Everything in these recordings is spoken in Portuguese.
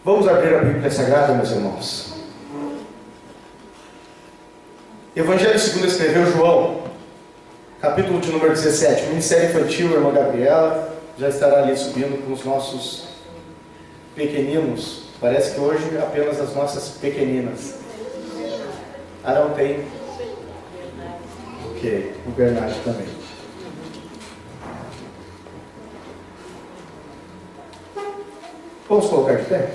Vamos abrir a Bíblia Sagrada, meus irmãos. Evangelho segundo escreveu João, capítulo de número 17. Ministério Infantil, a irmã Gabriela já estará ali subindo com os nossos pequeninos. Parece que hoje apenas as nossas pequeninas. Ah, não tem? Ok, o Bernardo também. Vamos colocar de pé?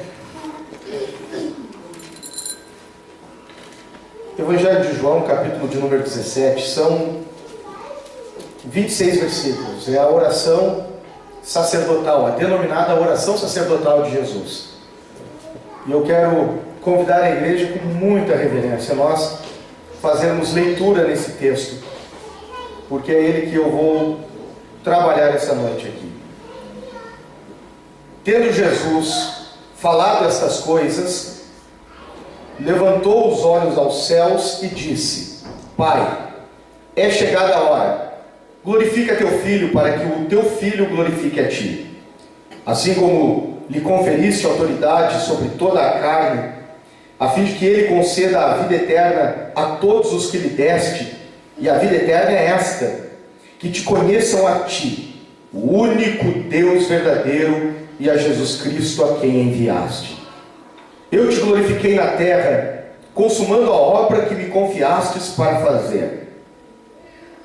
Evangelho de João, capítulo de número 17, são 26 versículos. É a oração sacerdotal, a denominada oração sacerdotal de Jesus. E eu quero convidar a igreja com muita reverência, nós fazermos leitura nesse texto, porque é ele que eu vou trabalhar essa noite aqui. Tendo Jesus falado estas coisas, levantou os olhos aos céus e disse: Pai, é chegada a hora, glorifica teu Filho, para que o teu Filho glorifique a ti. Assim como lhe conferiste autoridade sobre toda a carne, a fim de que ele conceda a vida eterna a todos os que lhe deste, e a vida eterna é esta, que te conheçam a ti, o único Deus verdadeiro, e a Jesus Cristo a quem enviaste. Eu te glorifiquei na terra, consumando a obra que me confiastes para fazer.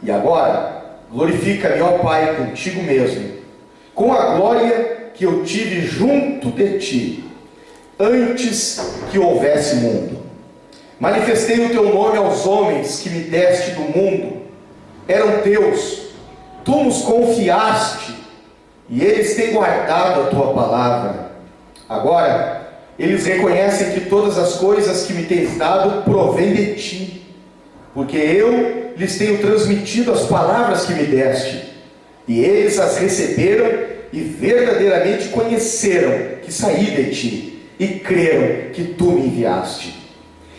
E agora, glorifica-me, ó Pai, contigo mesmo, com a glória que eu tive junto de ti, antes que houvesse mundo. Manifestei o teu nome aos homens que me deste do mundo. Eram teus, tu nos confiaste, e eles têm guardado a tua palavra. Agora, eles reconhecem que todas as coisas que me tens dado provêm de ti, porque eu lhes tenho transmitido as palavras que me deste, e eles as receberam e verdadeiramente conheceram que saí de ti, e creram que tu me enviaste.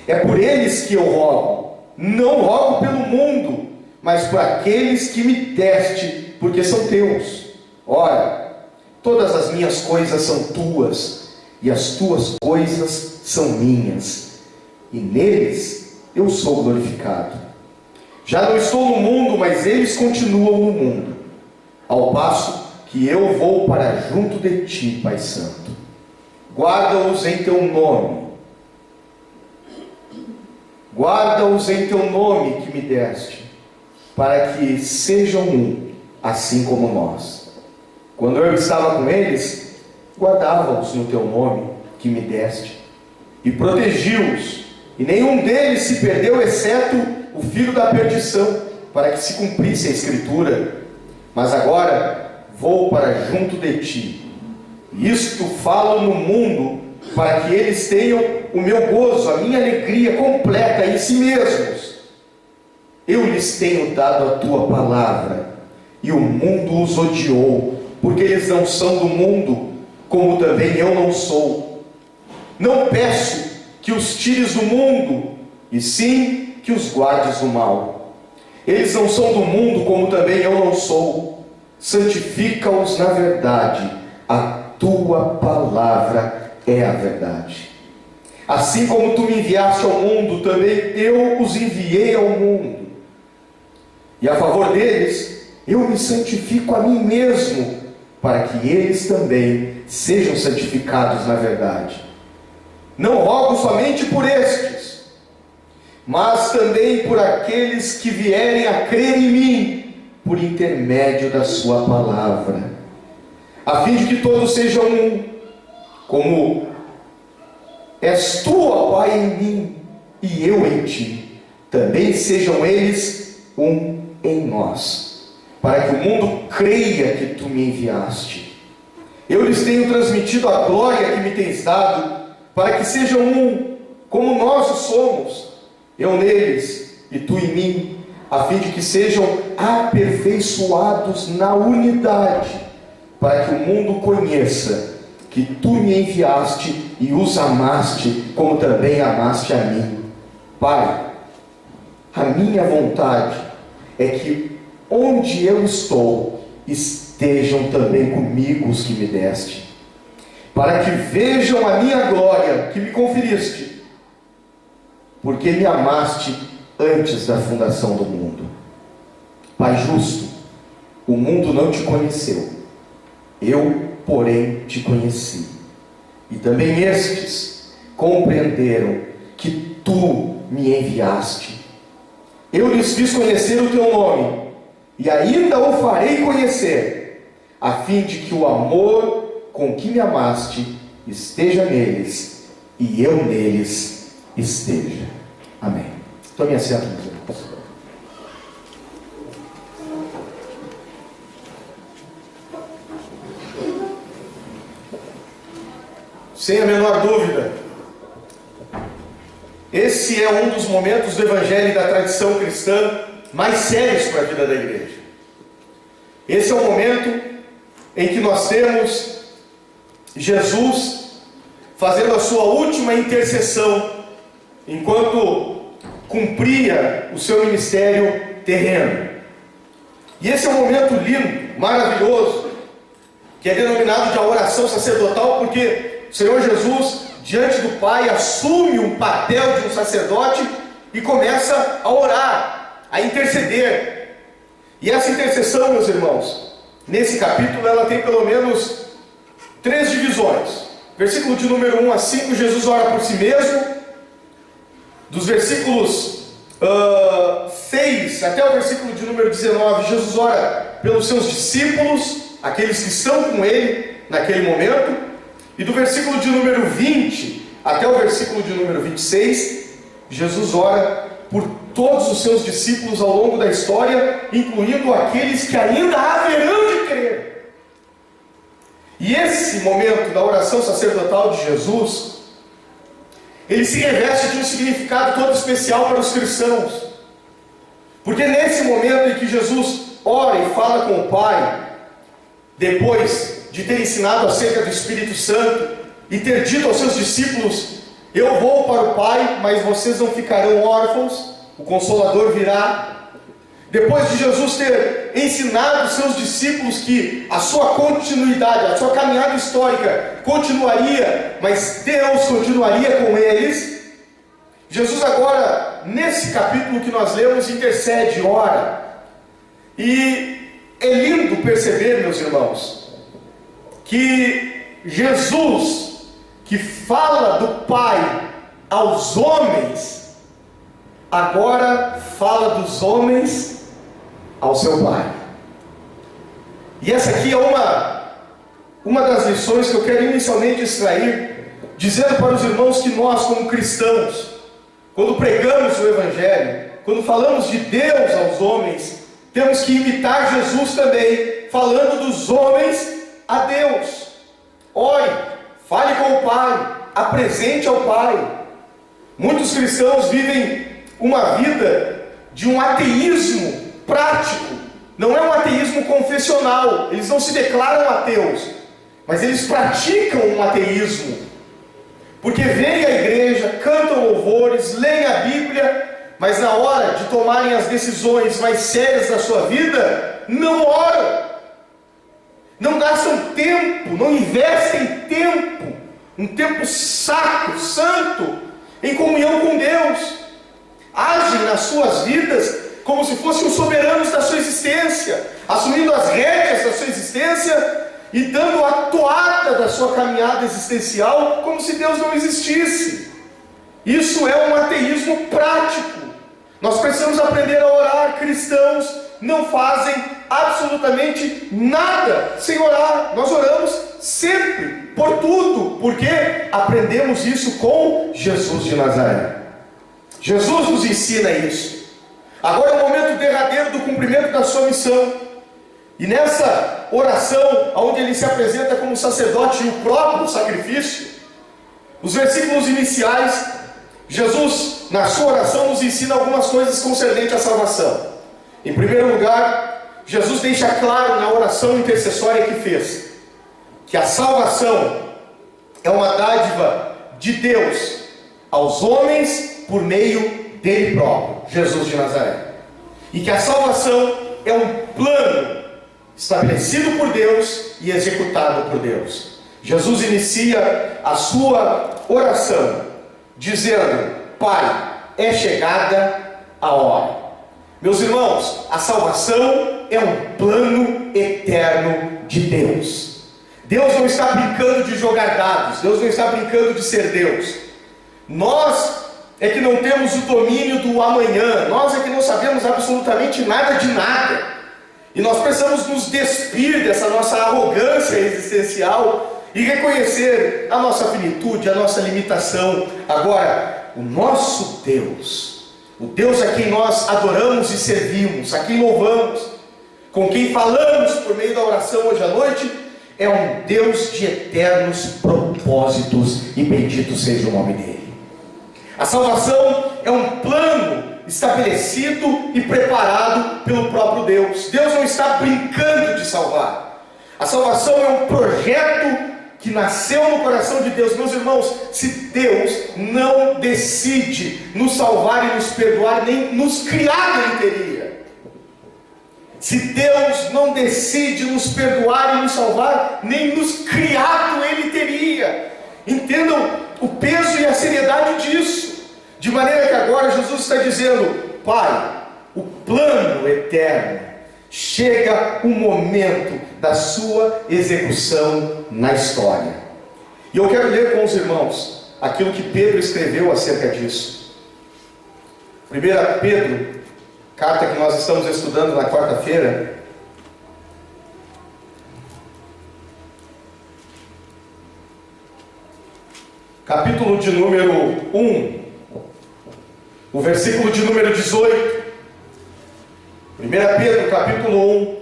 É por eles que eu rogo, não rogo pelo mundo, mas por aqueles que me deste, porque são teus. Ora, todas as minhas coisas são tuas, e as tuas coisas são minhas, e neles eu sou glorificado. Já não estou no mundo, mas eles continuam no mundo, ao passo que eu vou para junto de ti, Pai Santo. Guarda-os em teu nome, guarda-os em teu nome que me deste, para que sejam um, assim como nós. Quando eu estava com eles, guardava-os no teu nome que me deste, e protegi-os, e nenhum deles se perdeu, exceto o filho da perdição, para que se cumprisse a Escritura. Mas agora vou para junto de ti. Isto falo no mundo, para que eles tenham o meu gozo, a minha alegria completa em si mesmos. Eu lhes tenho dado a tua palavra, e o mundo os odiou, porque eles não são do mundo, como também eu não sou. Não peço que os tires do mundo, e sim que os guardes do mal. Eles não são do mundo, como também eu não sou. Santifica-os na verdade, a tua palavra é a verdade. Assim como tu me enviaste ao mundo, também eu os enviei ao mundo. E a favor deles, eu me santifico a mim mesmo, para que eles também sejam santificados na verdade. Não rogo somente por estes, mas também por aqueles que vierem a crer em mim, por intermédio da sua palavra, a fim de que todos sejam um, como és tu, ó Pai, em mim, e eu em ti, também sejam eles um em nós, para que o mundo creia que tu me enviaste. Eu lhes tenho transmitido a glória que me tens dado, para que sejam um, como nós o somos, eu neles e tu em mim, a fim de que sejam aperfeiçoados na unidade, para que o mundo conheça que tu me enviaste e os amaste, como também amaste a mim. Pai, a minha vontade é que onde eu estou, estejam também comigo os que me deste, para que vejam a minha glória que me conferiste, porque me amaste antes da fundação do mundo. Pai justo, o mundo não te conheceu, eu, porém, te conheci. E também estes compreenderam que tu me enviaste. Eu lhes fiz conhecer o teu nome, e ainda o farei conhecer, a fim de que o amor com que me amaste esteja neles, e eu neles esteja. Amém. Tome assento, meus irmãos. Sem a menor dúvida, esse é um dos momentos do Evangelho e da tradição cristã mais sérios para a vida da igreja. Esse é o momento em que nós temos Jesus fazendo a sua última intercessão, enquanto cumpria o seu ministério terreno. E esse é um momento lindo, maravilhoso, que é denominado de a oração sacerdotal, porque o Senhor Jesus, diante do Pai, assume um papel de um sacerdote e começa a orar, a interceder. E essa intercessão, meus irmãos, nesse capítulo, ela tem pelo menos 3 divisões. Versículo de número 1 a 5, Jesus ora por si mesmo. Dos versículos 6 até o versículo de número 19, Jesus ora pelos seus discípulos, aqueles que estão com ele naquele momento. E do versículo de número 20 até o versículo de número 26, Jesus ora por todos os seus discípulos ao longo da história, incluindo aqueles que ainda haverão de crer. E esse momento da oração sacerdotal de Jesus, ele se reveste de um significado todo especial para os cristãos. Porque nesse momento em que Jesus ora e fala com o Pai, depois de ter ensinado acerca do Espírito Santo e ter dito aos seus discípulos: eu vou para o Pai, mas vocês não ficarão órfãos, o Consolador virá. Depois de Jesus ter ensinado aos seus discípulos que a sua continuidade, a sua caminhada histórica continuaria, mas Deus continuaria com eles, Jesus agora, nesse capítulo que nós lemos, intercede, ora. E é lindo perceber, meus irmãos, que Jesus, que fala do Pai aos homens, agora fala dos homens ao seu Pai. E essa aqui é uma das lições que eu quero inicialmente extrair, dizendo para os irmãos que nós, como cristãos, quando pregamos o Evangelho, quando falamos de Deus aos homens, temos que imitar Jesus também, falando dos homens a Deus. Ore, fale com o Pai, apresente ao Pai. Muitos cristãos vivem uma vida de um ateísmo prático. Não é um ateísmo confessional, eles não se declaram ateus, mas eles praticam um ateísmo, porque vêm à igreja, cantam louvores, leem a Bíblia, mas na hora de tomarem as decisões mais sérias da sua vida, não oram, não gastam tempo, não investem tempo, um tempo sacro, santo, em comunhão com Deus. Agem nas suas vidas como se fossem os soberanos da sua existência, assumindo as rédeas da sua existência e dando a toada da sua caminhada existencial como se Deus não existisse. Isso é um ateísmo prático. Nós precisamos aprender a orar. Cristãos não fazem absolutamente nada sem orar. Nós oramos sempre, por tudo, porque aprendemos isso com Jesus de Nazaré. Jesus nos ensina isso. Agora é o momento derradeiro do cumprimento da sua missão. E nessa oração, onde ele se apresenta como sacerdote e o próprio sacrifício, os versículos iniciais, Jesus, na sua oração, nos ensina algumas coisas concernentes à salvação. Em primeiro lugar, Jesus deixa claro na oração intercessória que fez, que a salvação é uma dádiva de Deus aos homens por meio dele próprio, Jesus de Nazaré. E que a salvação é um plano estabelecido por Deus e executado por Deus. Jesus inicia a sua oração dizendo: Pai, é chegada a hora. Meus irmãos, a salvação é um plano eterno de Deus. Deus não está brincando de jogar dados, Deus não está brincando de ser Deus. Nós é que não temos o domínio do amanhã, nós é que não sabemos absolutamente nada de nada. E nós precisamos nos despir dessa nossa arrogância existencial e reconhecer a nossa finitude, a nossa limitação. Agora, o nosso Deus, o Deus a quem nós adoramos e servimos, a quem louvamos, com quem falamos por meio da oração hoje à noite, é um Deus de eternos propósitos, e bendito seja o nome dele. A salvação é um plano estabelecido e preparado pelo próprio Deus. Deus não está brincando de salvar. A salvação é um projeto que nasceu no coração de Deus. Meus irmãos, se Deus não decide nos salvar e nos perdoar, nem nos criar Ele teria. Se Deus não decide nos perdoar e nos salvar, nem nos criado Ele teria. Entendam o peso e a seriedade disso. De maneira que agora Jesus está dizendo: Pai, o plano eterno, chega o momento da sua execução na história. E eu quero ler com os irmãos aquilo que Pedro escreveu acerca disso. 1 Pedro, carta que nós estamos estudando na quarta-feira, capítulo de número 1, o versículo de número 18. 1 Pedro, capítulo 1,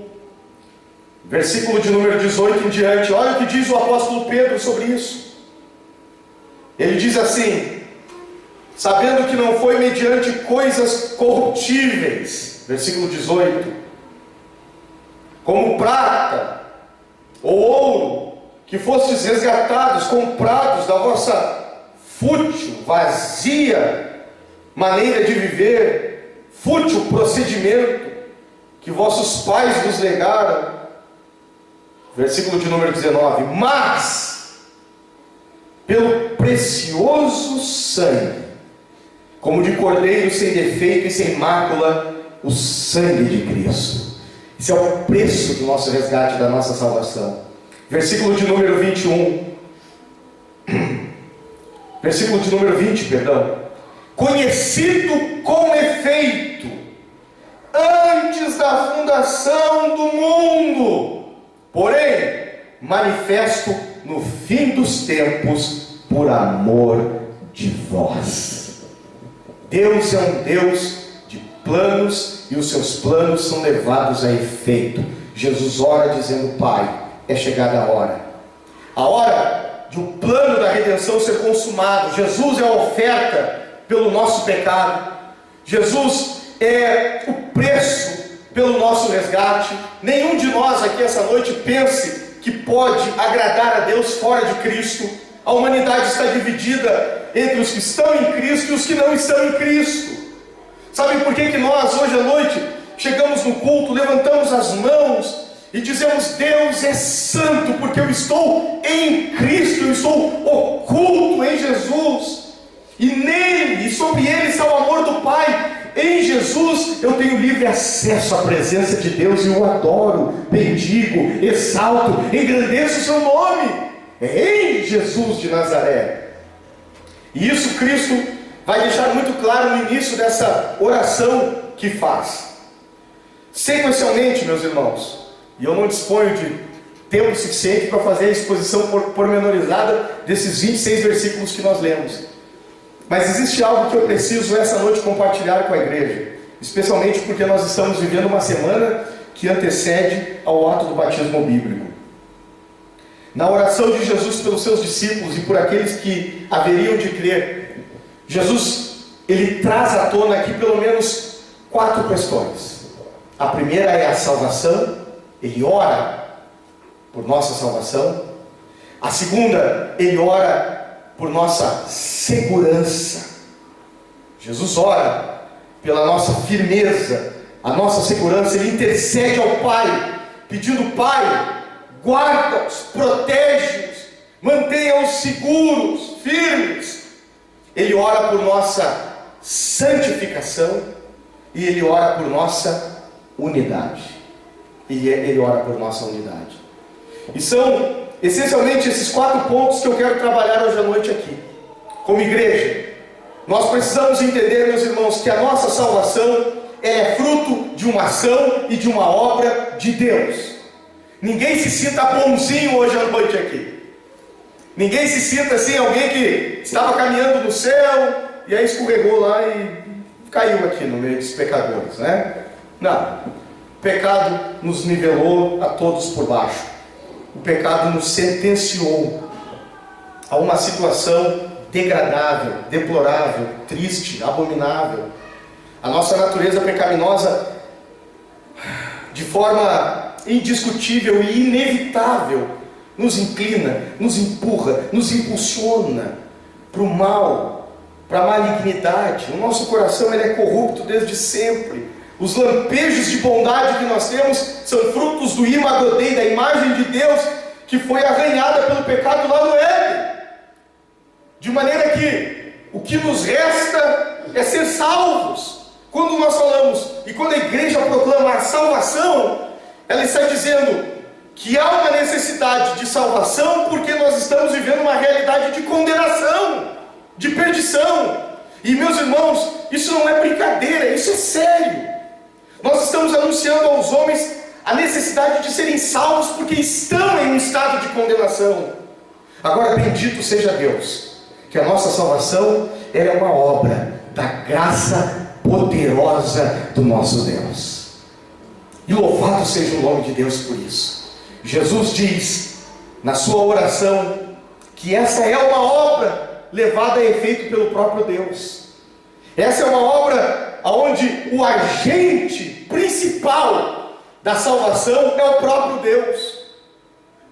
versículo de número 18 em diante. Olha o que diz o apóstolo Pedro sobre isso. Ele diz assim: sabendo que não foi mediante coisas corruptíveis, versículo 18, como prata ou ouro, que fostes resgatados, comprados da vossa fútil, vazia maneira de viver, fútil procedimento que vossos pais vos legaram. Versículo de número 19: mas pelo precioso sangue, como de cordeiro sem defeito e sem mácula, o sangue de Cristo. Esse é o preço do nosso resgate, da nossa salvação. Versículo de número 21. Versículo de número 20, perdão. Conhecido com efeito, antes da fundação do mundo, porém, manifesto no fim dos tempos, por amor de vós. Deus é um Deus de planos, e os seus planos são levados a efeito. Jesus ora dizendo: Pai, é chegada a hora de o plano da redenção ser consumado. Jesus é a oferta pelo nosso pecado. Jesus é o preço pelo nosso resgate. Nenhum de nós aqui essa noite pense que pode agradar a Deus fora de Cristo. A humanidade está dividida entre os que estão em Cristo e os que não estão em Cristo. Sabe por que nós hoje à noite chegamos no culto, levantamos as mãos e dizemos: Deus é santo, porque eu estou em Cristo, eu estou oculto em Jesus, e nele e sobre ele está o amor do Pai. Em Jesus eu tenho livre acesso à presença de Deus, e eu adoro, bendigo, exalto, engrandeço o seu nome. É em Jesus de Nazaré. E isso Cristo vai deixar muito claro no início dessa oração que faz. Sequencialmente, meus irmãos, e eu não disponho de tempo suficiente para fazer a exposição pormenorizada desses 26 versículos que nós lemos, mas existe algo que eu preciso essa noite compartilhar com a igreja, especialmente porque nós estamos vivendo uma semana que antecede ao ato do batismo bíblico. Na oração de Jesus pelos seus discípulos e por aqueles que haveriam de crer, Jesus, ele traz à tona aqui pelo menos 4 questões. A primeira é a salvação. Ele ora por nossa salvação. A segunda, ele ora por nossa segurança. Jesus ora pela nossa firmeza, a nossa segurança. Ele intercede ao Pai, pedindo: Pai, guarda-os, protege-os, mantenha-os seguros, firmes. Ele ora por nossa santificação e Ele ora por nossa unidade. Ele ora por nossa unidade. E são essencialmente esses 4 pontos que eu quero trabalhar hoje à noite aqui. Como igreja, nós precisamos entender, meus irmãos, que a nossa salvação é fruto de uma ação e de uma obra de Deus. Ninguém se sinta bonzinho hoje à noite aqui. Ninguém se sinta assim, alguém que estava caminhando no céu e aí escorregou lá e caiu aqui no meio dos pecadores, né? Não. O pecado nos nivelou a todos por baixo. O pecado nos sentenciou a uma situação degradável, deplorável, triste, abominável. A nossa natureza pecaminosa, de forma indiscutível e inevitável, nos inclina, nos empurra, nos impulsiona para o mal, para a malignidade. O nosso coração ele é corrupto desde sempre. Os lampejos de bondade que nós temos são frutos do imago Dei, da imagem de Deus que foi arranhada pelo pecado lá no Éden. De maneira que o que nos resta é ser salvos. Quando nós falamos, e quando a igreja proclama a salvação, ela está dizendo que há uma necessidade de salvação porque nós estamos vivendo uma realidade de condenação, de perdição. E meus irmãos, isso não é brincadeira, isso é sério. Nós estamos anunciando aos homens a necessidade de serem salvos porque estão em um estado de condenação. Agora, bendito seja Deus, que a nossa salvação é uma obra da graça poderosa do nosso Deus. E louvado seja o nome de Deus por isso. Jesus diz na sua oração que essa é uma obra levada a efeito pelo próprio Deus. Essa é uma obra onde o agente principal da salvação é o próprio Deus.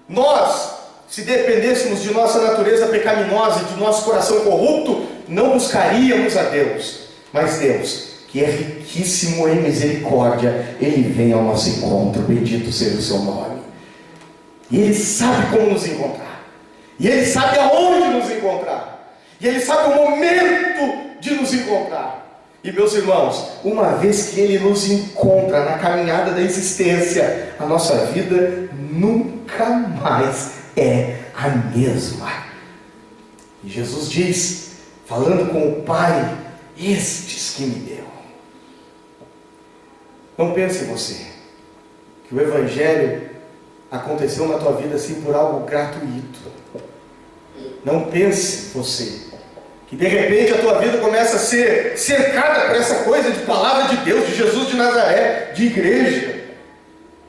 Nós, se dependêssemos de nossa natureza pecaminosa e de nosso coração corrupto, não buscaríamos a Deus. Mas Deus, que é riquíssimo em misericórdia, Ele vem ao nosso encontro. Bendito seja o seu nome. E Ele sabe como nos encontrar. E Ele sabe aonde nos encontrar. E Ele sabe o momento de nos encontrar. E meus irmãos, uma vez que Ele nos encontra na caminhada da existência, a nossa vida nunca mais é a mesma. E Jesus diz, falando com o Pai, estes que me deu. Não pense em você, que o Evangelho aconteceu na tua vida assim por algo gratuito. Não pense você, que de repente a tua vida começa a ser cercada por essa coisa de palavra de Deus, de Jesus de Nazaré, de igreja.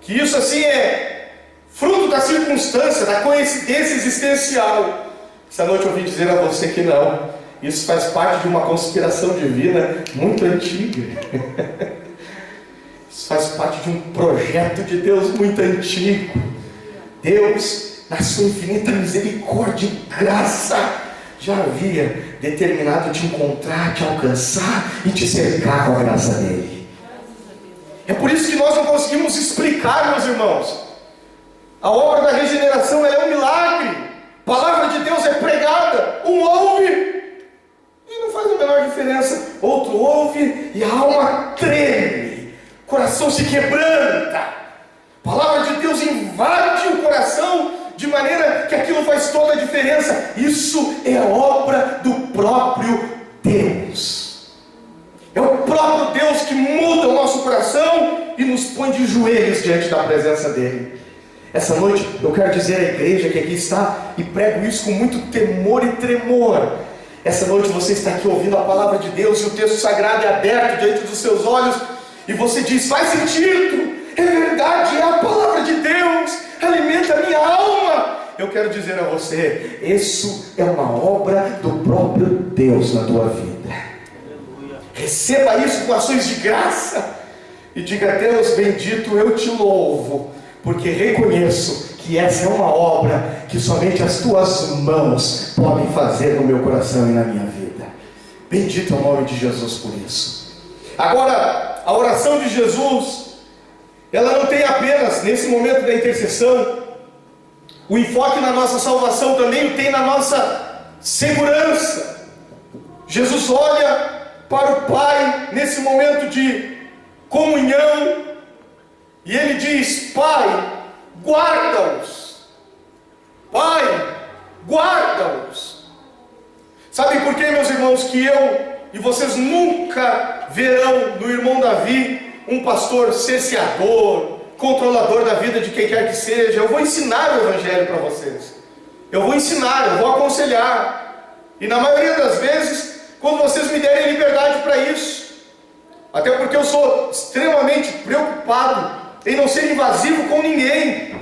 Que isso assim é fruto da circunstância, da coincidência existencial. Essa noite eu vim dizer a você que não. Isso faz parte de uma conspiração divina muito antiga. Isso faz parte de um projeto de Deus muito antigo. Deus, na sua infinita misericórdia e graça, já havia determinado te encontrar, te alcançar e te cercar com a graça dele. É por isso que nós não conseguimos explicar, meus irmãos. A obra da regeneração é um milagre. A palavra de Deus é pregada, um ouve e não faz a menor diferença. Outro ouve e a alma treme, o coração se quebranta. A palavra de Deus invade o coração de maneira que aquilo faz toda a diferença. Isso é a obra do próprio Deus. É o próprio Deus que muda o nosso coração e nos põe de joelhos diante da presença dele. Essa noite eu quero dizer à igreja que aqui está, e prego isso com muito temor e tremor. Essa noite você está aqui ouvindo a palavra de Deus e o texto sagrado é aberto diante dos seus olhos, e você diz, faz sentido, é verdade, é a palavra de Deus, alimenta a minha alma. Eu quero dizer a você, isso é uma obra do próprio Deus na tua vida. Receba isso com ações de graça e diga, Deus bendito, eu te louvo, porque reconheço que essa é uma obra que somente as tuas mãos podem fazer no meu coração e na minha vida. Bendito é o nome de Jesus por isso. Agora, a oração de Jesus, ela não tem apenas, nesse momento da intercessão, O enfoque na nossa salvação também o tem na nossa segurança. Jesus olha para o Pai nesse momento de comunhão e ele diz: Pai, guarda-os. Pai, guarda-os. Sabem por quê, meus irmãos, que eu e vocês nunca verão no irmão Davi um pastor cerceador, controlador da vida de quem quer que seja? Eu vou ensinar o evangelho para vocês. Eu vou ensinar, eu vou aconselhar. E na maioria das vezes, quando vocês me derem liberdade para isso, até porque eu sou extremamente preocupado em não ser invasivo com ninguém.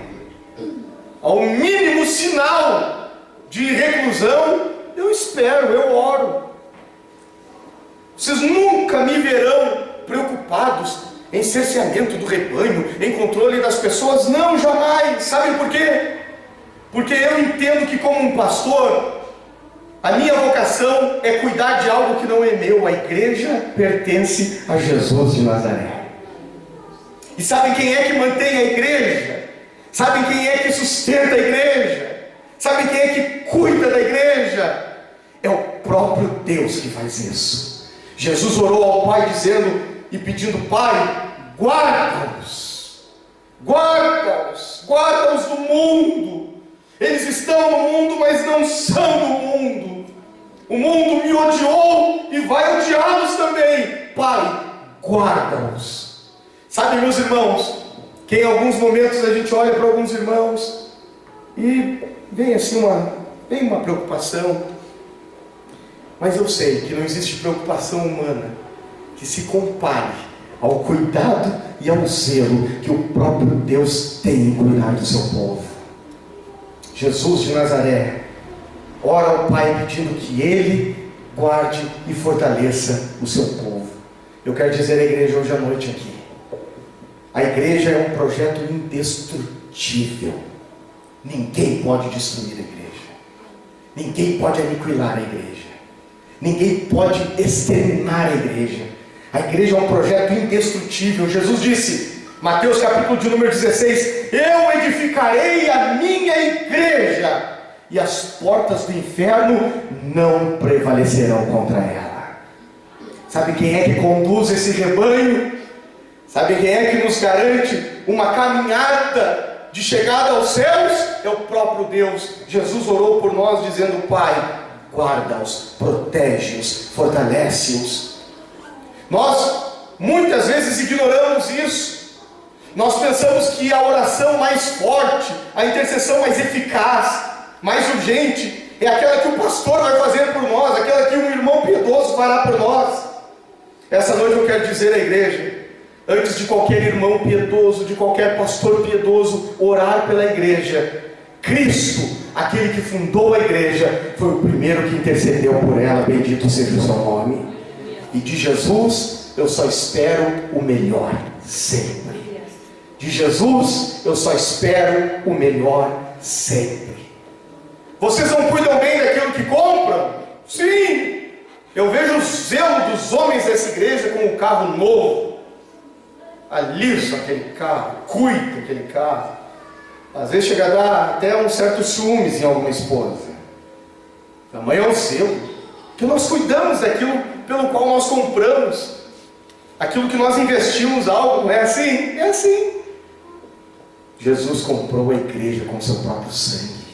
Ao mínimo sinal de reclusão, eu espero, eu oro. Vocês nunca me verão preocupados em cerceamento do rebanho, em controle das pessoas. Não, jamais. Sabem por quê? Porque eu entendo que, como um pastor, a minha vocação é cuidar de algo que não é meu. A igreja pertence a Jesus de Nazaré. E sabem quem é que mantém a igreja? Sabem quem é que sustenta a igreja? Sabem quem é que cuida da igreja? É o próprio Deus que faz isso. Jesus orou ao Pai dizendo e pedindo: Pai, guarda-os, guarda-os, guarda-os do mundo. Eles estão no mundo, mas não são do mundo. O mundo me odiou e vai odiá-los também. Pai, guarda-os. Sabe, meus irmãos, que em alguns momentos a gente olha para alguns irmãos e vem assim uma preocupação. Mas eu sei que não existe preocupação humana que se compare ao cuidado e ao zelo que o próprio Deus tem em cuidar do seu povo. Jesus de Nazaré ora ao Pai pedindo que Ele guarde e fortaleça o seu povo. Eu quero dizer à igreja hoje à noite aqui: a igreja é um projeto indestrutível. Ninguém pode destruir a igreja. Ninguém pode aniquilar a igreja. Ninguém pode exterminar a igreja. A igreja é um projeto indestrutível. Jesus disse, Mateus capítulo de número 16: eu edificarei a minha igreja, e as portas do inferno não prevalecerão contra ela. Sabe quem é que conduz esse rebanho? Sabe quem é que nos garante uma caminhada de chegada aos céus? É o próprio Deus. Jesus orou por nós dizendo: Pai, guarda-os, protege-os, fortalece-os. Nós muitas vezes ignoramos isso. Nós pensamos que a oração mais forte, a intercessão mais eficaz, mais urgente, é aquela que o pastor vai fazer por nós, aquela que um irmão piedoso fará por nós. Essa noite eu quero dizer à igreja: antes de qualquer irmão piedoso, de qualquer pastor piedoso orar pela igreja, Cristo, aquele que fundou a igreja, foi o primeiro que intercedeu por ela. Bendito seja o seu nome. E de Jesus eu só espero o melhor sempre. De Jesus eu só espero o melhor sempre. Vocês não cuidam bem daquilo que compram? Sim. Eu vejo o zelo dos homens dessa igreja com o carro novo. Alisa aquele carro, cuida daquele carro. Às vezes chega a dar até um certo ciúmes em alguma esposa. Tamanho é o seu, que nós cuidamos daquilo pelo qual nós compramos, aquilo que nós investimos algo, não é assim? É assim. Jesus comprou a igreja com o seu próprio sangue.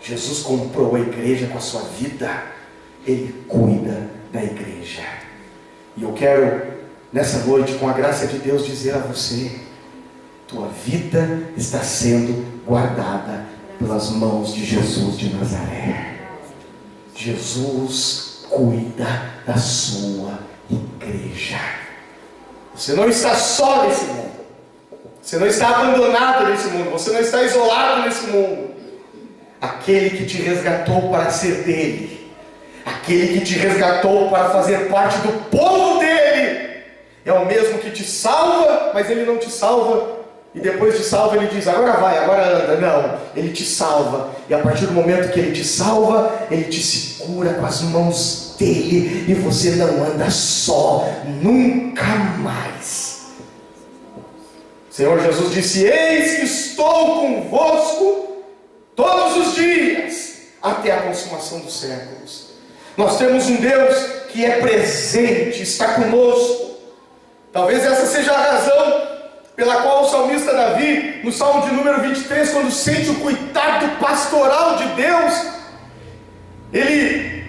Jesus comprou a igreja com a sua vida. Ele cuida da igreja. E eu quero, nessa noite, com a graça de Deus, dizer a você: tua vida está sendo guardada pelas mãos de Jesus de Nazaré. Jesus cuida da sua igreja. Você não está só nesse mundo. Você não está abandonado nesse mundo. Você não está isolado nesse mundo. Aquele que te resgatou para ser dele, aquele que te resgatou para fazer parte do povo dele, é o mesmo que te salva, mas ele não te salva e depois de salva ele diz: agora vai, agora anda. Não, ele te salva, e a partir do momento que ele te salva, ele te segura com as mãos dele, e você não anda só, nunca mais. O Senhor Jesus disse: eis que estou convosco todos os dias, até a consumação dos séculos. Nós temos um Deus que é presente, está conosco. Talvez essa seja a razão pela qual o salmista Davi, no Salmo de número 23, quando sente o cuidado pastoral de Deus, ele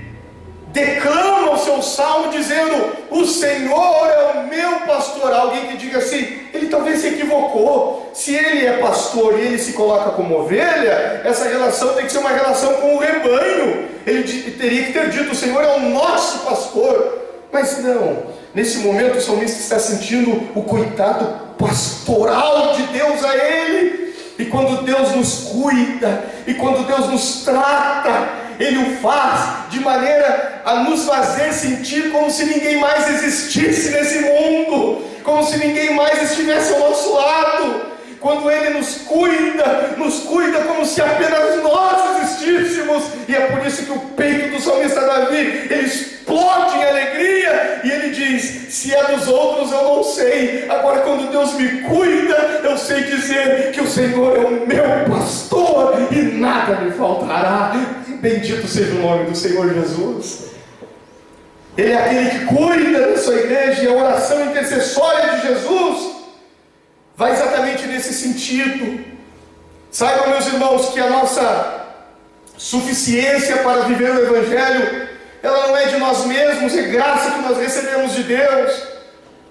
declama o seu salmo dizendo: o Senhor é o meu pastor. Alguém que diga assim, ele talvez se equivocou. Se ele é pastor e ele se coloca como ovelha, essa relação tem que ser uma relação com o rebanho. Ele teria que ter dito: o Senhor é o nosso pastor. Mas não, nesse momento o salmista está sentindo o cuidado pastoral de Deus a ele. E quando Deus nos cuida, e quando Deus nos trata, Ele o faz de maneira a nos fazer sentir como se ninguém mais existisse nesse mundo, como se ninguém mais estivesse ao nosso lado. Quando Ele nos cuida como se apenas nós existíssemos. E é por isso que o peito do salmista Davi, ele explode em alegria, e ele diz: se é dos outros eu não sei, agora quando Deus me cuida, eu sei dizer que o Senhor é o meu pastor e nada me faltará. Bendito seja o nome do Senhor Jesus. Ele é aquele que cuida da sua igreja, e a oração intercessória de Jesus vai exatamente nesse sentido. Saibam, meus irmãos, que a nossa suficiência para viver o Evangelho, ela não é de nós mesmos, é graça que nós recebemos de Deus.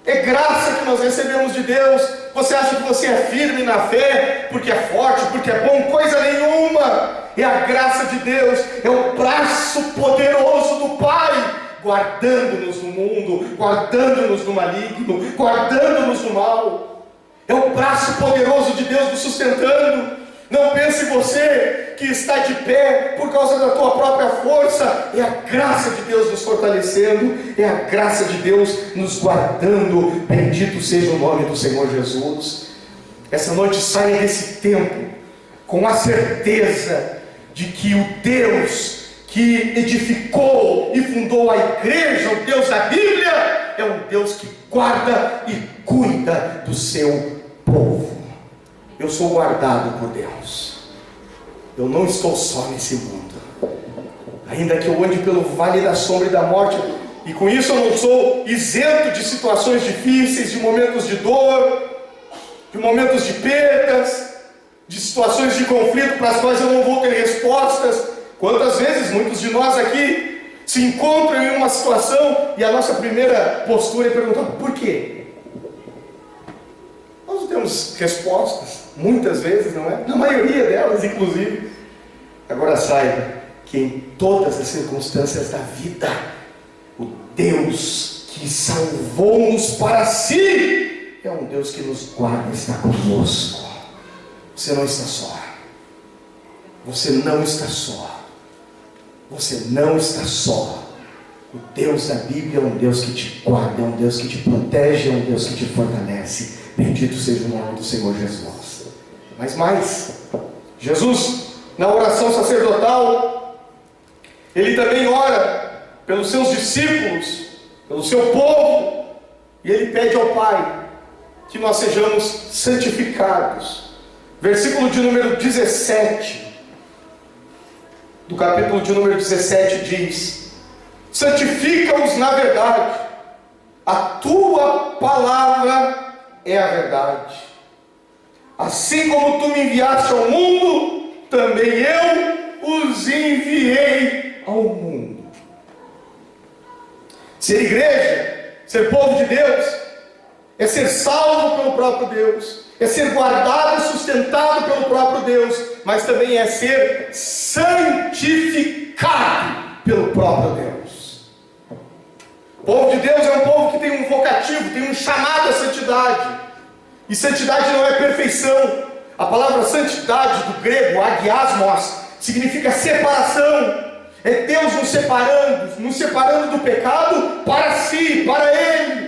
É graça que nós recebemos de Deus. Você acha que você é firme na fé, porque é forte, porque é bom? Coisa nenhuma. É a graça de Deus, é o braço poderoso do Pai, guardando-nos no mundo, guardando-nos do maligno, guardando-nos do mal. É o braço poderoso de Deus nos sustentando. Não pense você que está de pé por causa da tua própria força. É a graça de Deus nos fortalecendo, é a graça de Deus nos guardando. Bendito seja o nome do Senhor Jesus. Essa noite saia desse tempo com a certeza de que o Deus que edificou e fundou a igreja, o Deus da Bíblia, é um Deus que guarda e cuida do seu povo. Eu sou guardado por Deus. Eu não estou só nesse mundo. Ainda que eu ande pelo vale da sombra e da morte, e com isso eu não sou isento de situações difíceis, de momentos de dor, de momentos de perdas, de situações de conflito para as quais eu não vou ter respostas. Quantas vezes muitos de nós aqui se encontram em uma situação e a nossa primeira postura é perguntar: por quê? Nós não temos respostas, muitas vezes, não é? Na maioria delas, inclusive. Agora saiba que em todas as circunstâncias da vida, o Deus que salvou-nos para si é um Deus que nos guarda, está conosco. Você não está só. Você não está só. Você não está só. O Deus da Bíblia é um Deus que te guarda, é um Deus que te protege, é um Deus que te fortalece. Bendito seja o nome do Senhor Jesus. Mas mais, Jesus, na oração sacerdotal, Ele também ora pelos seus discípulos, pelo seu povo, e Ele pede ao Pai que nós sejamos santificados. Versículo de número 17 do capítulo de número 17 diz: santifica-os na verdade, a tua palavra é a verdade. Assim como tu me enviaste ao mundo, também eu os enviei ao mundo. Ser igreja, ser povo de Deus, é ser salvo pelo próprio Deus, é ser guardado e sustentado pelo próprio Deus, mas também é ser santificado pelo próprio Deus. O povo de Deus é um povo que tem um vocativo, tem um chamado à santidade. E santidade não é perfeição. A palavra santidade, do grego agiasmos, significa separação. É Deus nos separando do pecado para si, para Ele.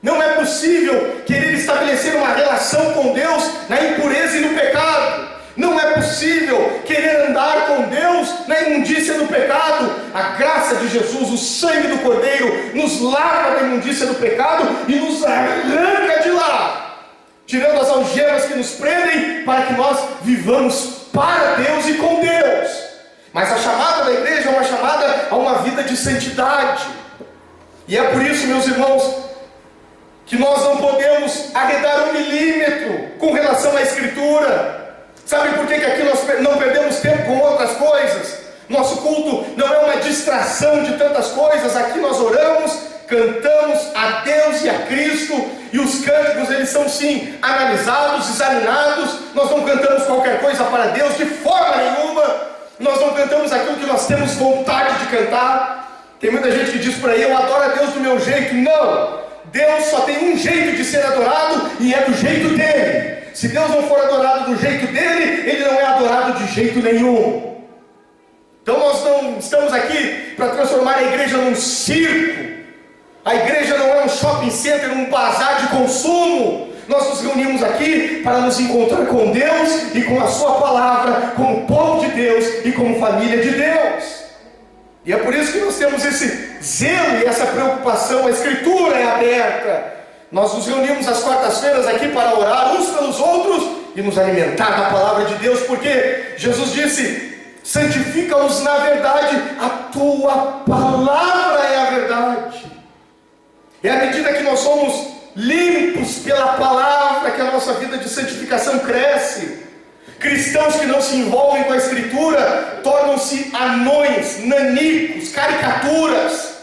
Não é possível querer estabelecer uma relação com Deus na impureza e no pecado. Não é possível querer andar com Deus na imundícia do pecado. A graça de Jesus, o sangue do Cordeiro, nos lava da imundícia do pecado e nos arranca de lá, tirando as algemas que nos prendem, para que nós vivamos para Deus e com Deus. Mas a chamada da igreja é uma chamada a uma vida de santidade. E é por isso, meus irmãos, que nós não podemos arredar 1 milímetro com relação à Escritura. Sabe por que aqui nós não perdemos tempo com outras coisas? Nosso culto não é uma distração de tantas coisas. Aqui nós oramos, cantamos a Deus e a Cristo, e os cânticos, eles são sim analisados, examinados. Nós não cantamos qualquer coisa para Deus de forma nenhuma. Nós não cantamos aquilo que nós temos vontade de cantar. Tem muita gente que diz por aí: eu adoro a Deus do meu jeito. Não, Deus só tem um jeito de ser adorado, e é do jeito dele. Se Deus não for adorado do jeito dele, ele não é adorado de jeito nenhum. Então nós não estamos aqui para transformar a igreja num circo. A igreja não é um shopping center, um bazar de consumo. Nós nos reunimos aqui para nos encontrar com Deus e com a sua palavra, como povo de Deus e como família de Deus. E é por isso que nós temos esse zelo e essa preocupação. A Escritura é aberta. Nós nos reunimos às quartas-feiras aqui para orar uns pelos outros e nos alimentar da palavra de Deus, porque Jesus disse: santifica-os na verdade, a tua palavra é a verdade. E à medida que nós somos limpos pela palavra, que a nossa vida de santificação cresce. Cristãos que não se envolvem com a Escritura tornam-se anões, nanicos, caricaturas.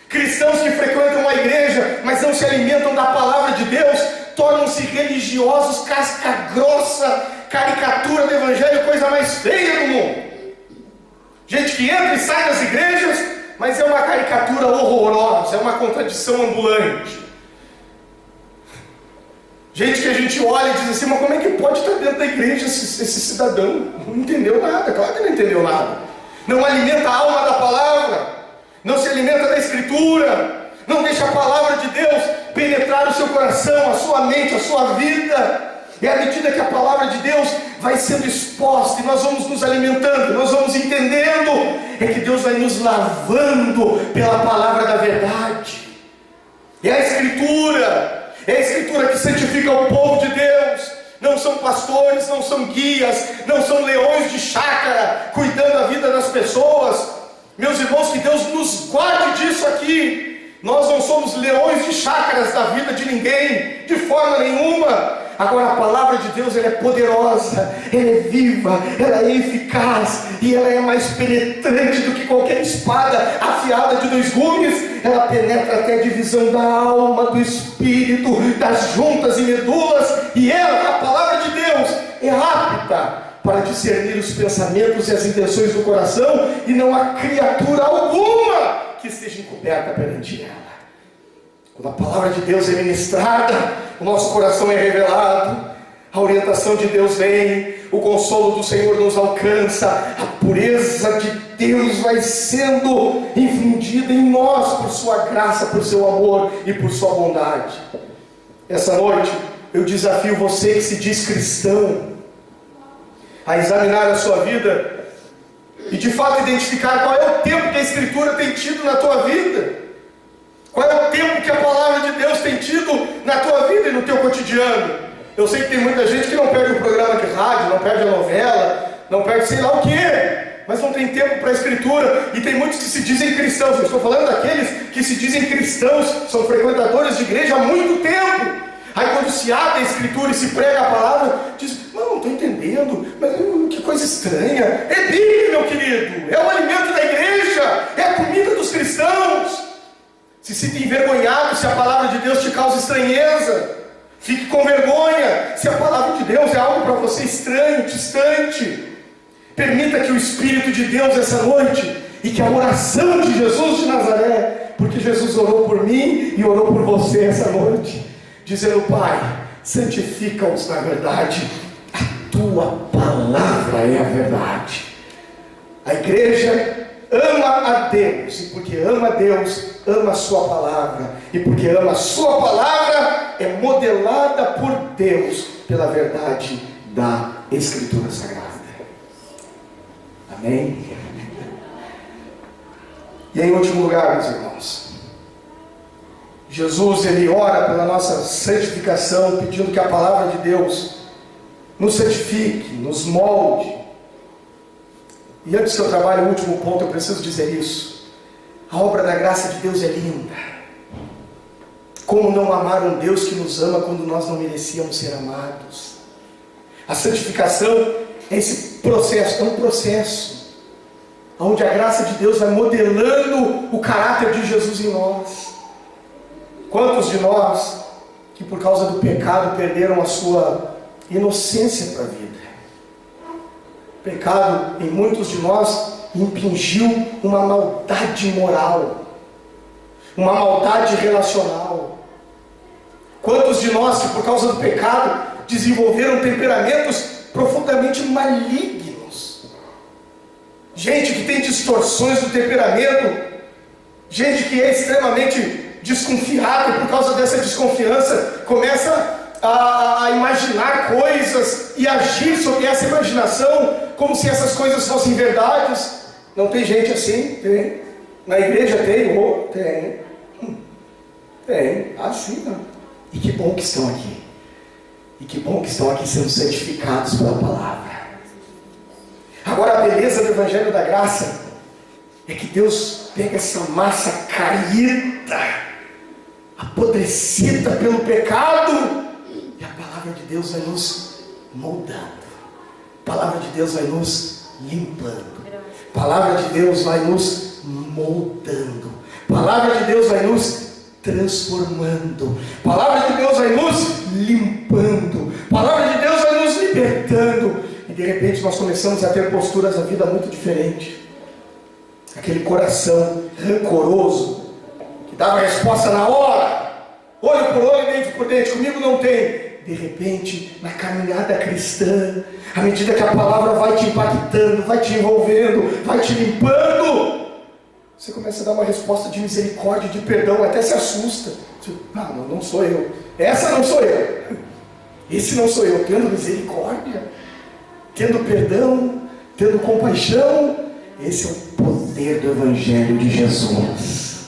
Cristãos que frequentam a igreja, mas não se alimentam da palavra de Deus, tornam-se religiosos, casca grossa, caricatura do evangelho, coisa mais feia do mundo. Gente que entra e sai das igrejas, mas é uma caricatura horrorosa, é uma contradição ambulante. Gente que a gente olha e diz assim: mas como é que pode estar dentro da igreja esse cidadão? Não entendeu nada, claro que não entendeu nada. Não alimenta a alma da palavra, não se alimenta da Escritura, não deixa a palavra de Deus penetrar o seu coração, a sua mente, a sua vida. E à medida que a palavra de Deus vai sendo exposta, e nós vamos nos alimentando, nós vamos entendendo, é que Deus vai nos lavando pela palavra da verdade. E a Escritura é a Escritura que santifica o povo de Deus. Não são pastores, não são guias, não são leões de chácara cuidando da vida das pessoas. Meus irmãos, que Deus nos guarde disso aqui. Nós não somos leões de chácaras da vida de ninguém, de forma nenhuma. Agora a palavra de Deus, ela é poderosa, ela é viva, ela é eficaz, e ela é mais penetrante do que qualquer espada afiada de 2 gumes. Ela penetra até a divisão da alma, do espírito, das juntas e medulas, e ela, a palavra de Deus, é apta para discernir os pensamentos e as intenções do coração, e não há criatura alguma que esteja encoberta perante ela. Quando a palavra de Deus é ministrada, o nosso coração é revelado, a orientação de Deus vem, o consolo do Senhor nos alcança, a pureza de Deus vai sendo infundida em nós por sua graça, por seu amor e por sua bondade. Essa noite eu desafio você que se diz cristão a examinar a sua vida e de fato identificar qual é o tempo que a Escritura tem tido na tua vida. Qual é o tempo que a palavra de Deus tem tido na tua vida e no teu cotidiano? Eu sei que tem muita gente que não perde o programa de rádio, não perde a novela, não perde sei lá o que, mas não tem tempo para a Escritura. E tem muitos que se dizem cristãos. Eu estou falando daqueles que se dizem cristãos, são frequentadores de igreja há muito tempo. Aí quando se abre a Escritura e se prega a palavra, diz: não estou entendendo, mas que coisa estranha. É Bíblia, meu querido, é o alimento da igreja, é a comida dos cristãos. Se sinta envergonhado se a palavra de Deus te causa estranheza. Fique com vergonha se a palavra de Deus é algo para você estranho, distante. Permita que o Espírito de Deus essa noite, e que a oração de Jesus de Nazaré, porque Jesus orou por mim e orou por você essa noite, dizendo: Pai, santifica-os na verdade, a tua palavra é a verdade. A igreja ama a Deus, e porque ama a Deus, ama a sua palavra, e porque ama a sua palavra, é modelada por Deus pela verdade da Escritura Sagrada. Amém? E em último lugar, meus irmãos, Jesus, ele ora pela nossa santificação, pedindo que a palavra de Deus nos santifique, nos molde, E antes que eu trabalhe o último ponto, eu preciso dizer isso. A obra da graça de Deus é linda. Como não amar um Deus que nos ama quando nós não merecíamos ser amados? A santificação é esse processo, é um processo onde a graça de Deus vai modelando o caráter de Jesus em nós. Quantos de nós que por causa do pecado perderam a sua inocência para a vida? O pecado em muitos de nós impingiu uma maldade moral, uma maldade relacional. Quantos de nós que por causa do pecado desenvolveram temperamentos profundamente malignos? Gente que tem distorções do temperamento, gente que é extremamente desconfiada e por causa dessa desconfiança começa a imaginar coisas e agir sobre essa imaginação como se essas coisas fossem verdades. Não tem gente assim? Tem. Na igreja tem? Oh, tem. Tem. Assim não. E que bom que estão aqui. E que bom que estão aqui sendo santificados pela palavra. Agora a beleza do Evangelho da Graça é que Deus pega essa massa caída, apodrecida pelo pecado, e a palavra de Deus vai nos moldando. A palavra de Deus vai nos limpando. A palavra de Deus vai nos moldando. A palavra de Deus vai nos transformando. A palavra de Deus vai nos limpando. A palavra de Deus vai nos libertando. E de repente nós começamos a ter posturas da vida muito diferentes. Aquele coração rancoroso, que dava a resposta na hora, olho por olho, dente por dente, comigo não tem. De repente, na caminhada cristã, à medida que a palavra vai te impactando, vai te envolvendo, vai te limpando, você começa a dar uma resposta de misericórdia, de perdão, até se assusta. Não sou eu. Essa não sou eu. Esse não sou eu. Tendo misericórdia, tendo perdão, tendo compaixão. Esse é o poder do Evangelho de Jesus.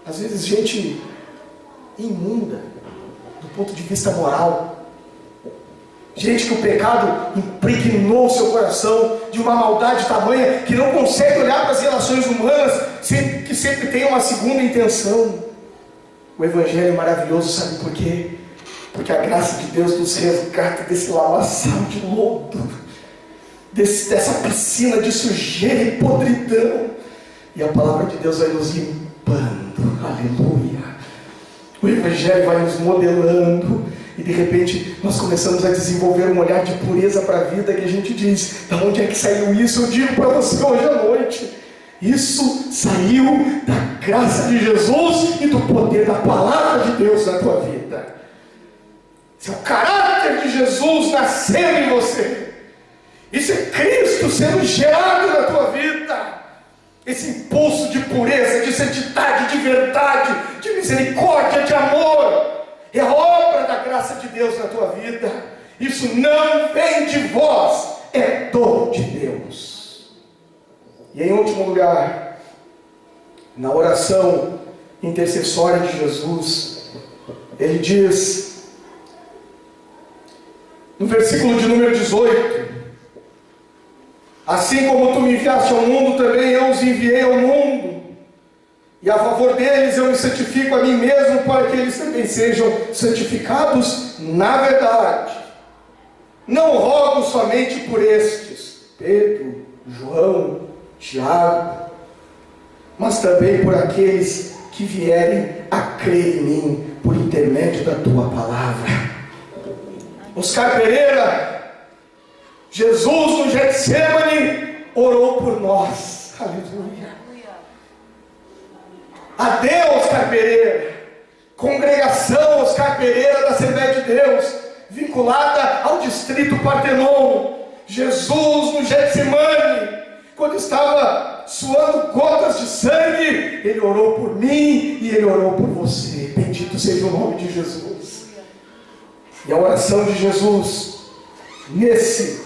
Às vezes gente imunda do ponto de vista moral, gente que o pecado impregnou o seu coração de uma maldade tamanha que não consegue olhar para as relações humanas, que sempre tem uma segunda intenção. O Evangelho é maravilhoso, sabe por quê? Porque a graça de Deus nos resgata desse lamaçal de lodo, dessa piscina de sujeira e podridão, e a palavra de Deus vai nos limpando. Aleluia. O Evangelho vai nos modelando, e de repente nós começamos a desenvolver um olhar de pureza para a vida, que a gente diz: de onde é que saiu isso? Eu digo para você hoje à noite, isso saiu da graça de Jesus e do poder da palavra de Deus na tua vida. Esse é o caráter de Jesus nascendo em você. Isso é Cristo sendo gerado na tua vida. Esse impulso de pureza, de santidade, de verdade, de misericórdia, de amor, é a obra da graça de Deus na tua vida. Isso não vem de vós, é dom de Deus. E em último lugar, na oração intercessória de Jesus, ele diz, no versículo de número 18: assim como tu me enviaste ao mundo, também eu os enviei ao mundo, e a favor deles eu me santifico a mim mesmo, para que eles também sejam santificados na verdade. Não rogo somente por estes, Pedro, João, Tiago, mas também por aqueles que vierem a crer em mim por intermédio da tua palavra. Oscar Pereira, Jesus no Getsemane orou por nós. Aleluia. Adeus, Oscar Pereira. Congregação Oscar Pereira da Assembleia de Deus, vinculada ao distrito Partenon. Jesus no Getsemane, quando estava suando gotas de sangue, ele orou por mim e ele orou por você. Bendito seja o nome de Jesus. E a oração de Jesus, nesse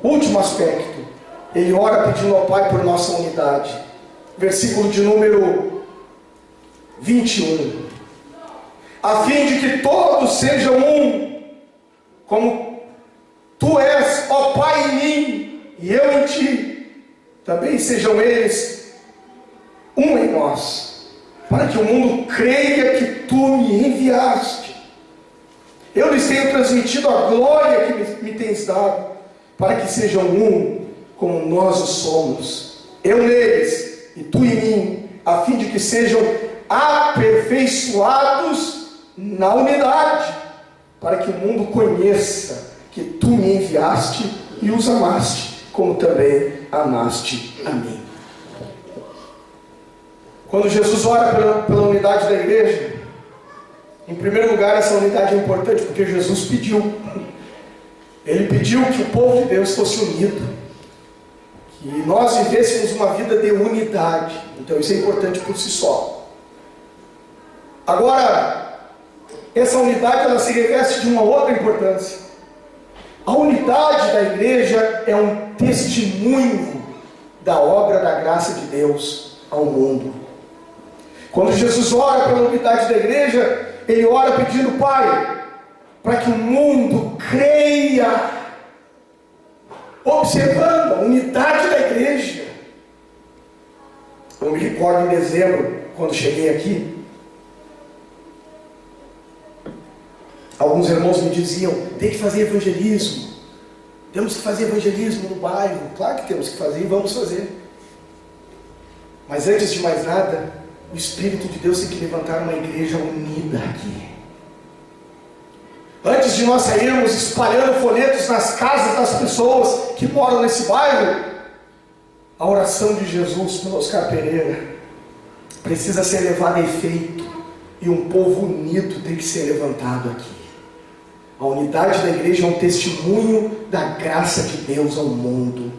último aspecto, ele ora pedindo ao Pai por nossa unidade. Versículo de número 21. A fim de que todos sejam um, como Tu és, ó Pai, em mim, e eu em ti. Também sejam eles um em nós, para que o mundo creia que tu me enviaste. Eu lhes tenho transmitido a glória que me tens dado, para que sejam um, como nós o somos. Eu neles, e tu em mim, a fim de que sejam aperfeiçoados na unidade, para que o mundo conheça que tu me enviaste e os amaste, como também amaste a mim. Quando Jesus ora pela unidade da igreja, em primeiro lugar, essa unidade é importante porque Jesus pediu. Ele pediu que o povo de Deus fosse unido, que nós vivêssemos uma vida de unidade. Então isso é importante por si só. Agora, essa unidade ela se reveste de uma outra importância. A unidade da igreja é um testemunho da obra da graça de Deus ao mundo. Quando Jesus ora pela unidade da igreja, Ele ora pedindo, Pai, para que o mundo creia, observando a unidade da igreja. Eu me recordo em dezembro, quando cheguei aqui, alguns irmãos me diziam, tem que fazer evangelismo, temos que fazer evangelismo no bairro. Claro que temos que fazer e vamos fazer. Mas antes de mais nada, o Espírito de Deus tem que levantar uma igreja unida aqui. Antes de nós sairmos espalhando folhetos nas casas das pessoas que moram nesse bairro, a oração de Jesus pelo Oscar Pereira precisa ser levada a efeito, e um povo unido tem que ser levantado aqui. A unidade da igreja é um testemunho da graça de Deus ao mundo.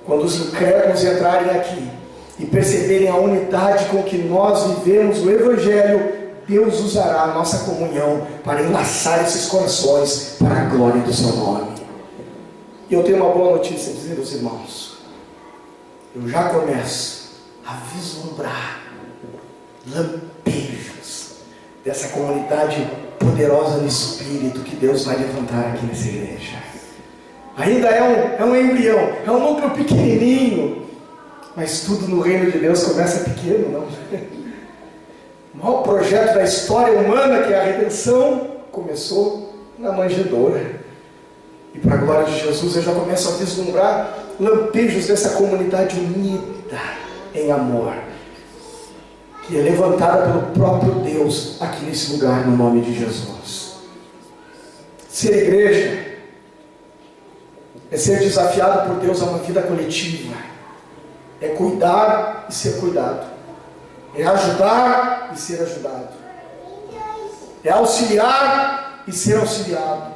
Quando os incrédulos entrarem aqui e perceberem a unidade com que nós vivemos o Evangelho, Deus usará a nossa comunhão para enlaçar esses corações para a glória do seu nome. E eu tenho uma boa notícia a dizer aos irmãos. Eu já começo a vislumbrar lampejos dessa comunidade poderosa no Espírito que Deus vai levantar aqui nessa igreja. Ainda é um embrião, é um núcleo pequenininho, mas tudo no reino de Deus começa pequeno, não? O maior projeto da história humana, que é a redenção, começou na manjedoura. E para a glória de Jesus eu já começo a vislumbrar lampejos dessa comunidade unida em amor, que é levantada pelo próprio Deus aqui nesse lugar, no nome de Jesus. Ser igreja é ser desafiado por Deus a uma vida coletiva, é cuidar e ser cuidado, é ajudar e ser ajudado, é auxiliar e ser auxiliado.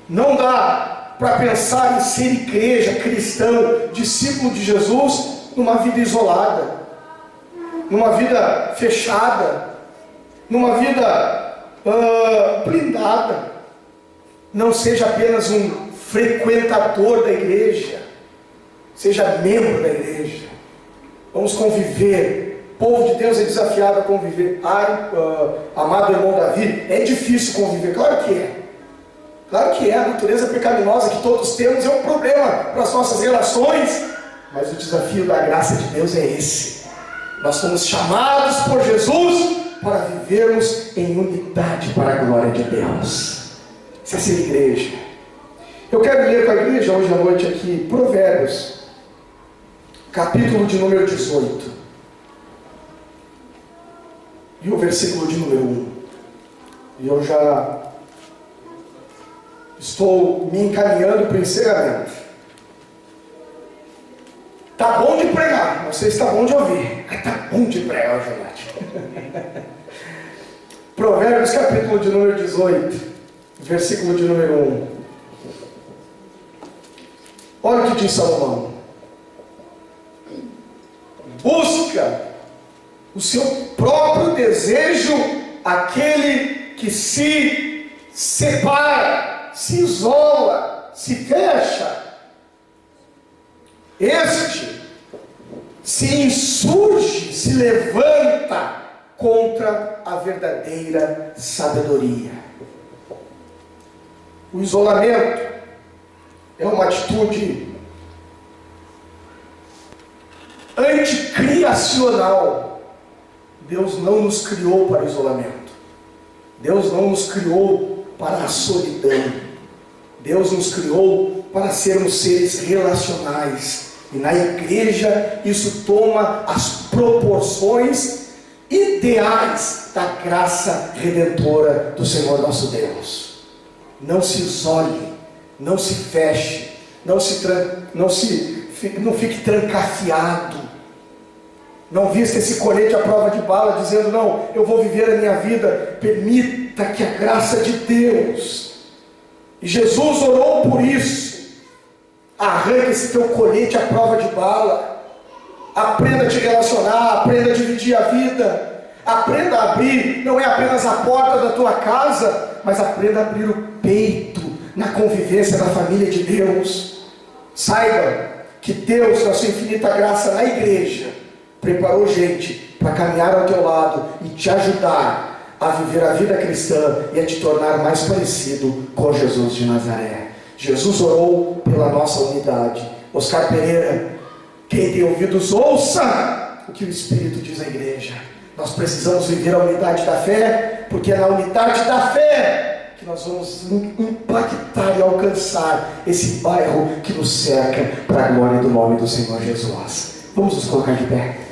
Não dá para pensar em ser igreja, cristão, discípulo de Jesus, numa vida isolada, numa vida fechada, numa vida blindada. Não seja apenas um frequentador da igreja, seja membro da igreja. Vamos conviver. O povo de Deus é desafiado a conviver. Amado irmão Davi, é difícil conviver, claro que é. Claro que é, a natureza pecaminosa que todos temos é um problema para as nossas relações, mas o desafio da graça de Deus é esse. Nós fomos chamados por Jesus para vivermos em unidade para a glória de Deus. Isso é ser igreja. Eu quero ler com a igreja hoje à noite aqui Provérbios, capítulo de número 18, e o versículo de número 1. E eu já estou me encaminhando para o encerramento. Tá bom de pregar, não sei se está bom de ouvir, mas tá bom de pregar, Jonathan. Provérbios capítulo de número 18, versículo de número 1. Olha o que diz Salomão: busca o seu próprio desejo aquele que se separa, se isola, se fecha. Este se insurge, se levanta contra a verdadeira sabedoria. O isolamento é uma atitude anticriacional. Deus não nos criou para o isolamento. Deus não nos criou para a solidão. Deus nos criou para sermos seres relacionais. E na igreja isso toma as proporções ideais da graça redentora do Senhor nosso Deus. Não se isole, não se feche, não fique trancafiado. Não vista esse colete à prova de bala dizendo, não, eu vou viver a minha vida. Permita que a graça de Deus, e Jesus orou por isso. Arranque esse teu colete à prova de bala. Aprenda a te relacionar, aprenda a dividir a vida. Aprenda a abrir, não é apenas a porta da tua casa, mas aprenda a abrir o peito na convivência da família de Deus. Saiba que Deus, na sua infinita graça na igreja, preparou gente para caminhar ao teu lado e te ajudar a viver a vida cristã e a te tornar mais parecido com Jesus de Nazaré. Jesus orou pela nossa unidade. Oscar Pereira, quem tem ouvidos, ouça o que o Espírito diz à igreja. Nós precisamos viver a unidade da fé, porque é na unidade da fé que nós vamos impactar e alcançar esse bairro que nos cerca para a glória do nome do Senhor Jesus. Vamos nos colocar de pé.